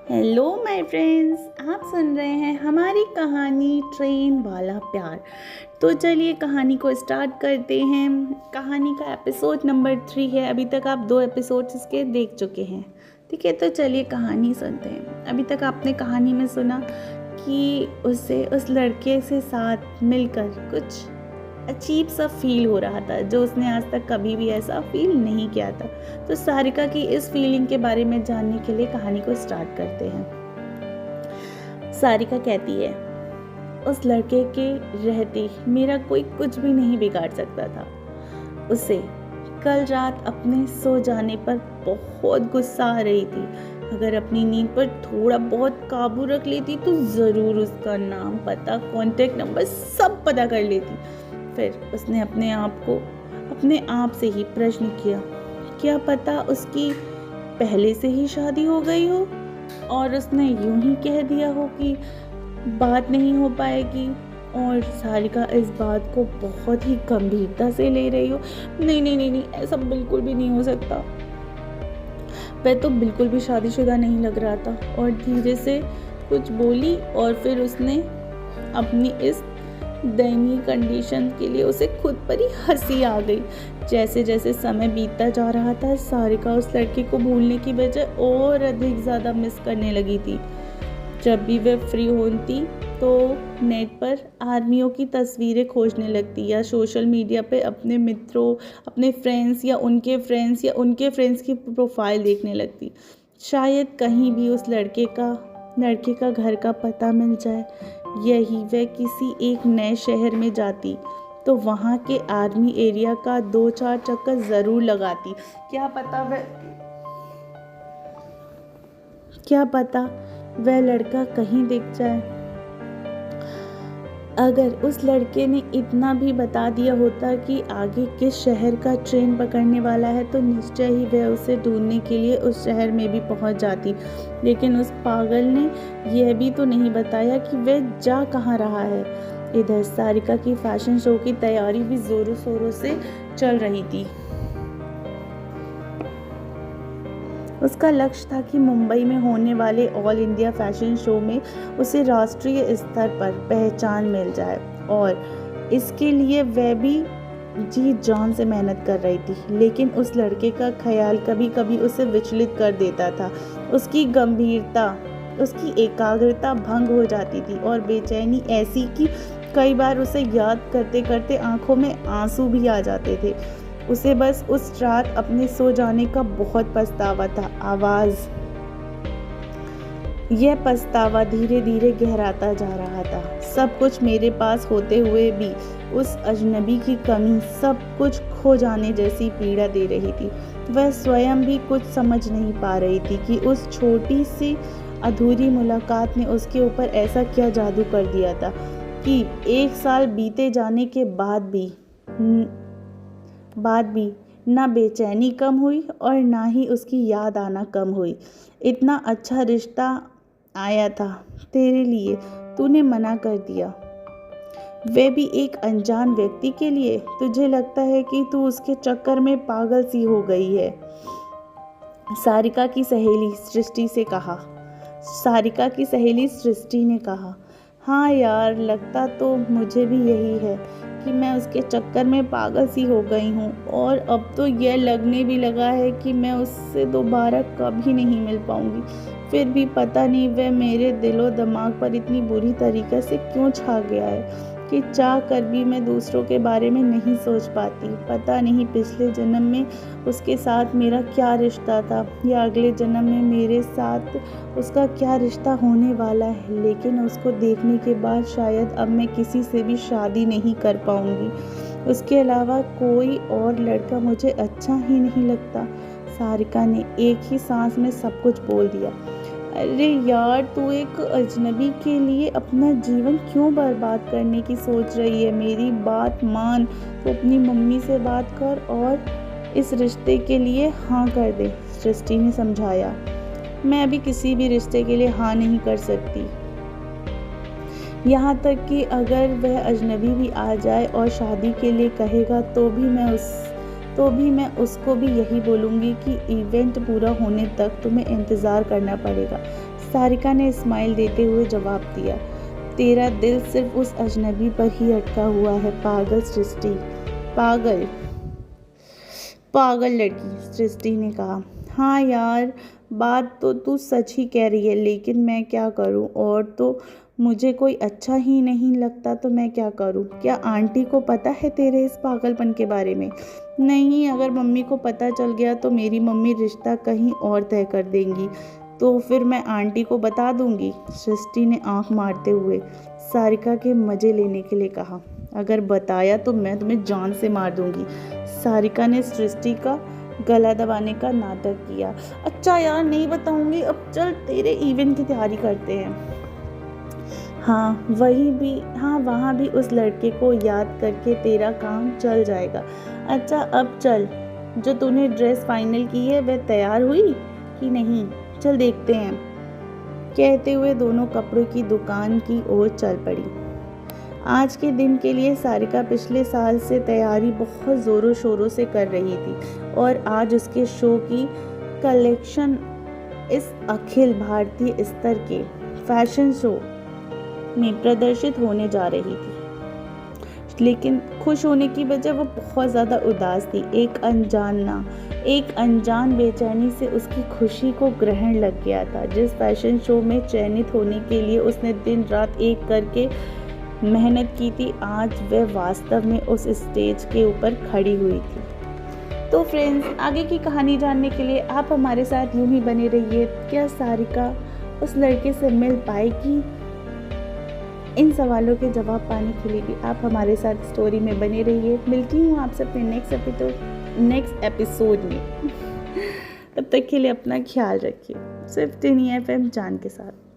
Hello my friends, आप सुन रहे हैं हमारी कहानी ट्रेन वाला प्यार। तो चलिए कहानी को स्टार्ट करते हैं। कहानी का एपिसोड नंबर 3 है। अभी तक आप 2 एपिसोड्स इसके देख चुके हैं। ठीक है, तो चलिए कहानी सुनते हैं। अभी तक आपने कहानी में सुना कि उसे उस लड़के से साथ मिलकर कुछ अजीब सा फील हो रहा था, जो उसने आज तक कभी भी ऐसा फील नहीं किया था। तो सारिका की इस फीलिंग के बारे में जानने के लिए कहानी को स्टार्ट करते हैं। सारिका कहती है, उस लड़के के रहते मेरा कोई कुछ भी नहीं बिगाड़ सकता था। उसे कल रात अपने सो जाने पर बहुत गुस्सा आ रही थी। अगर अपनी नींद पर थोड़ा बहुत काबू रख लेती तो ज़रूर उसका नाम, पता, कॉन्टेक्ट नंबर सब पता कर लेती। फिर उसने अपने आप से ही प्रश्न किया, क्या पता उसकी पहले से ही शादी हो गई हो और उसने यूं ही कह दिया हो कि बात नहीं हो पाएगी, और सारिका इस बात को बहुत ही गंभीरता से ले रही हो। नहीं, ऐसा बिल्कुल भी नहीं हो सकता। वह तो बिल्कुल भी शादीशुदा नहीं लग रहा था। और धीरे से कुछ बोली और फिर उसने अपनी इस दयनीय कंडीशन के लिए उसे खुद पर ही हंसी आ गई। जैसे जैसे समय बीतता जा रहा था, सारिका उस लड़के को भूलने की बजाय और अधिक ज़्यादा मिस करने लगी थी। जब भी वह फ्री होती तो नेट पर आर्मियों की तस्वीरें खोजने लगती या सोशल मीडिया पे अपने मित्रों, अपने फ्रेंड्स या उनके फ्रेंड्स की प्रोफाइल देखने लगती। शायद कहीं भी उस लड़के का घर का पता मिल जाए। यही वह किसी एक नए शहर में जाती तो वहाँ के आर्मी एरिया का 2-4 चक्कर ज़रूर लगाती। क्या पता वह लड़का कहीं दिख जाए। अगर उस लड़के ने इतना भी बता दिया होता कि आगे किस शहर का ट्रेन पकड़ने वाला है तो निश्चय ही वह उसे ढूंढने के लिए उस शहर में भी पहुंच जाती। लेकिन उस पागल ने यह भी तो नहीं बताया कि वह जा कहाँ रहा है। इधर सारिका की फैशन शो की तैयारी भी जोरों शोरों से चल रही थी। उसका लक्ष्य था कि मुंबई में होने वाले ऑल इंडिया फैशन शो में उसे राष्ट्रीय स्तर पर पहचान मिल जाए, और इसके लिए वह भी जी जान से मेहनत कर रही थी। लेकिन उस लड़के का ख्याल कभी कभी उसे विचलित कर देता था। उसकी गंभीरता, उसकी एकाग्रता भंग हो जाती थी और बेचैनी ऐसी कि कई बार उसे याद करते करते आंखों में आंसू भी आ जाते थे। उसे बस उस रात अपने सो जाने का बहुत पछतावा था। यह पछतावा धीरे धीरे गहराता जा रहा था। सब कुछ मेरे पास होते हुए भी उस अजनबी की कमी सब कुछ खो जाने जैसी पीड़ा दे रही थी। वह स्वयं भी कुछ समझ नहीं पा रही थी कि उस छोटी सी अधूरी मुलाकात ने उसके ऊपर ऐसा क्या जादू कर दिया था कि 1 साल बीते जाने के बाद भी ना बेचैनी कम हुई और ना ही उसकी याद आना कम हुई। इतना अच्छा रिश्ता आया था तेरे लिए, तूने मना कर दिया, वे भी एक अनजान व्यक्ति के लिए। तुझे लगता है कि तू उसके चक्कर में पागल सी हो गई है। सारिका की सहेली सृष्टि ने कहा, हाँ यार, लगता तो मुझे भी यही है कि मैं उसके चक्कर में पागल सी हो गई हूँ, और अब तो यह लगने भी लगा है कि मैं उससे दोबारा कभी नहीं मिल पाऊंगी। फिर भी पता नहीं वह मेरे दिलो दिमाग पर इतनी बुरी तरीके से क्यों छा गया है कि चाह कर भी मैं दूसरों के बारे में नहीं सोच पाती। पता नहीं पिछले जन्म में उसके साथ मेरा क्या रिश्ता था या अगले जन्म में मेरे साथ उसका क्या रिश्ता होने वाला है। लेकिन उसको देखने के बाद शायद अब मैं किसी से भी शादी नहीं कर पाऊंगी। उसके अलावा कोई और लड़का मुझे अच्छा ही नहीं लगता। सारिका ने एक ही सांस में सब कुछ बोल दिया। अरे यार, तू एक अजनबी के लिए अपना जीवन क्यों बर्बाद करने की सोच रही है? मेरी बात मान, तो अपनी मम्मी से बात कर और इस रिश्ते के लिए हाँ कर दे, सृष्टि ने समझाया। मैं अभी किसी भी रिश्ते के लिए हाँ नहीं कर सकती। यहाँ तक कि अगर वह अजनबी भी आ जाए और शादी के लिए कहेगा तो भी मैं उसको भी यही बोलूँगी कि इवेंट पूरा होने तक तुम्हें इंतज़ार करना पड़ेगा। सारिका ने स्माइल देते हुए जवाब दिया, तेरा दिल सिर्फ उस अजनबी पर ही अटका हुआ है, पागल सृष्टि। पागल पागल लड़की, सृष्टि ने कहा। हाँ यार, बात तो तू सच ही कह रही है, लेकिन मैं क्या करूं, और तो मुझे कोई अच्छा ही नहीं लगता, तो मैं क्या करूं? क्या आंटी को पता है तेरे इस पागलपन के बारे में? नहीं, अगर मम्मी को पता चल गया तो मेरी मम्मी रिश्ता कहीं और तय कर देंगी, तो फिर मैं आंटी को बता दूंगी, सृष्टि ने आंख मारते हुए सारिका के मजे लेने के लिए कहा। अगर बताया तो मैं तुम्हें जान से मार दूंगी। सारिका ने सृष्टि का गला दबाने का नाटक किया। अच्छा यार, नहीं बताऊंगी, अब चल तेरे इवेंट की तैयारी करते हैं। हाँ वहाँ भी उस लड़के को याद करके तेरा काम चल जाएगा। अच्छा अब चल, जो तूने ड्रेस फाइनल की है वह तैयार हुई कि नहीं? चल देखते हैं। कहते हुए दोनों कपड़ों की दुकान की ओर चल पड़ी। आज के दिन के लिए सारिका पिछले साल से तैयारी बहुत ज़ोरों शोरों से कर रही थी और आज उसके शो की कलेक्शन इस अखिल भारतीय स्तर के फैशन शो में प्रदर्शित होने जा रही थी। लेकिन खुश होने की बजाय वो बहुत ज़्यादा उदास थी। एक अनजान बेचैनी से उसकी खुशी को ग्रहण लग गया था। जिस फैशन शो में चयनित होने के लिए उसने दिन रात एक करके मेहनत की थी, आज वह वास्तव में उस स्टेज के ऊपर खड़ी हुई थी। तो फ्रेंड्स, आगे की कहानी जानने के लिए आप हमारे साथ यूं ही बने रहिए। क्या सारिका उस लड़के से मिल पाएगी? इन सवालों के जवाब पाने के लिए भी आप हमारे साथ स्टोरी में बने रहिए। मिलती हूँ आपसे अपने नेक्स्ट एपिसोड में। तब तक के लिए अपना ख्याल रखिए। सिर्फ टिनी FM जान के साथ।